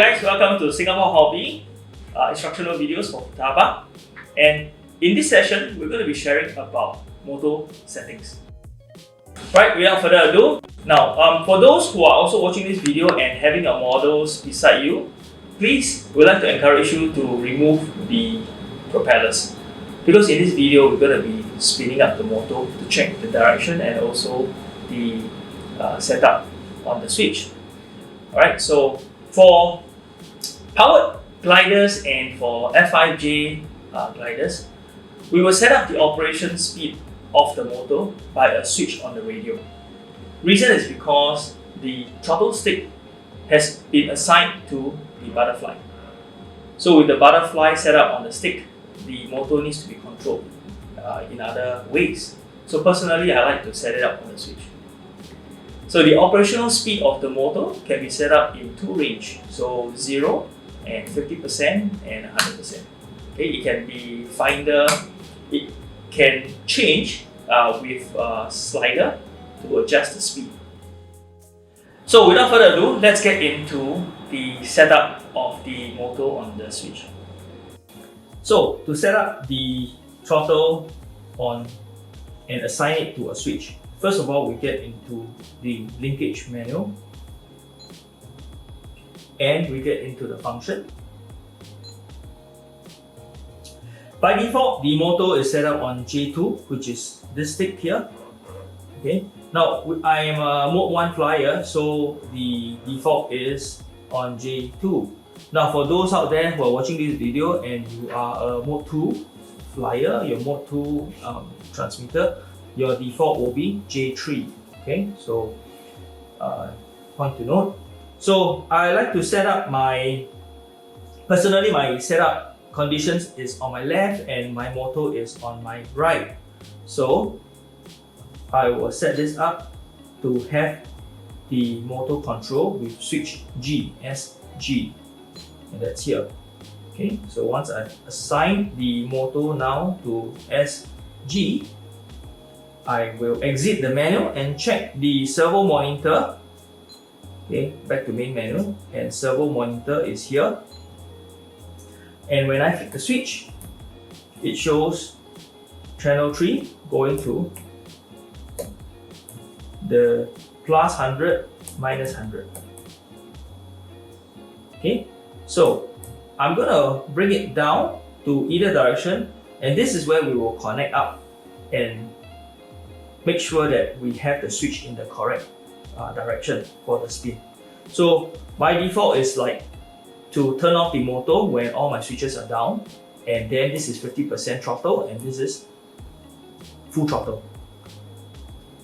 guys, welcome to Singapore Hobby instructional videos for Futaba. And in this session, we're going to be sharing about motor settings. Right, without further ado, now for those who are also watching this video and having your models beside you, please, we'd like to encourage you to remove the propellers. Because in this video, we're going to be spinning up the motor to check the direction and also the setup on the switch. Alright, so for powered gliders and for F5J gliders, we will set up the operation speed of the motor by a switch on the radio. Reason is because the throttle stick has been assigned to the butterfly. So with the butterfly set up on the stick, the motor needs to be controlled in other ways. So personally, I like to set it up on the switch. So the operational speed of the motor can be set up in two ranges, so 0 and 50% and 100%. Okay, it can be finder, it can change with a slider to adjust the speed. So without further ado, let's get into the setup of the motor on the switch. So to set up the throttle on and assign it to a switch, first of all, we get into the linkage manual and we get into the function. By default, the motor is set up on J2, which is this stick here. Okay. Now, I am a mode 1 flyer, so the default is on J2. Now, for those out there who are watching this video and you are a mode 2 flyer, your mode 2 transmitter, your default will be J3. Okay, so point to note. So I like to set up personally my setup conditions is on my left and my motor is on my right. So I will set this up to have the motor control with switch G, SG, and that's here. Okay, so once I've assigned the motor now to SG, I will exit the menu and check the servo monitor. Okay, back to main menu, and servo monitor is here. And when I flick the switch, it shows channel 3 going to the plus 100, minus 100. Okay, so I'm gonna bring it down to either direction, and this is where we will connect up and make sure that we have the switch in the correct direction for the spin. So by default is like to turn off the motor when all my switches are down, and then this is 50% throttle and this is full throttle.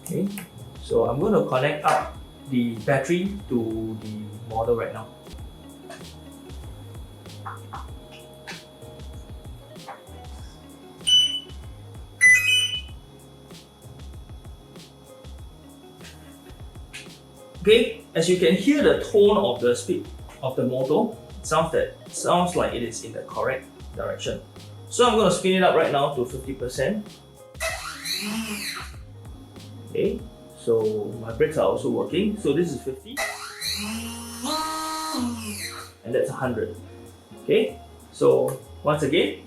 Okay, so I'm going to connect up the battery to the model right now. Okay, as you can hear the tone of the speed of the motor, sounds like it is in the correct direction. So I'm going to spin it up right now to 50%. Okay, so my brakes are also working. So this is 50 and that's 100. Okay, so once again,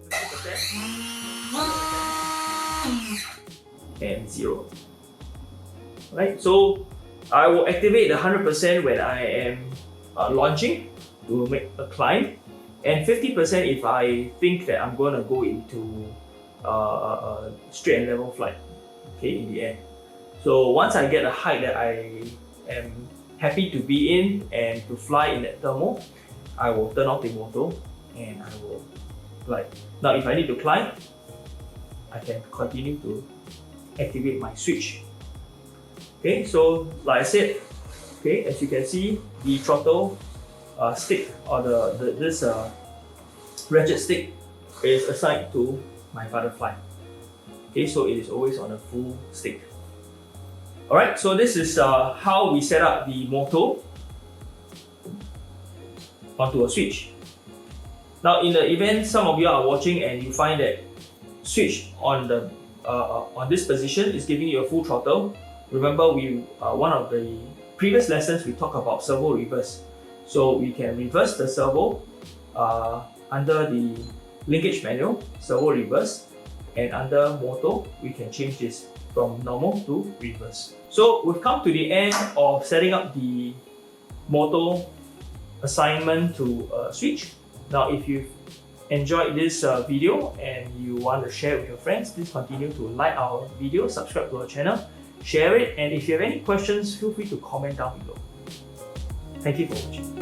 50% and 0. Right, so I will activate the 100% when I am launching to make a climb, and 50% if I think that I'm going to go into a straight and level flight, okay, in the air. So once I get a height that I am happy to be in and to fly in that thermal, I will turn off the motor and I will glide. Now if I need to climb, I can continue to activate my switch. Okay, so like I said, okay, as you can see, the throttle stick or this ratchet stick is assigned to my butterfly. Okay, so it is always on a full stick. Alright, so this is how we set up the motor onto a switch. Now in the event some of you are watching and you find that switch on the on this position is giving you a full throttle, remember one of the previous lessons we talked about servo reverse. So we can reverse the servo under the linkage manual, servo reverse, and under motor, we can change this from normal to reverse. So we've come to the end of setting up the motor assignment to switch. Now, if you've enjoyed this video and you want to share it with your friends, please continue to like our video, subscribe to our channel, share it, and if you have any questions, feel free to comment down below. Thank you for watching.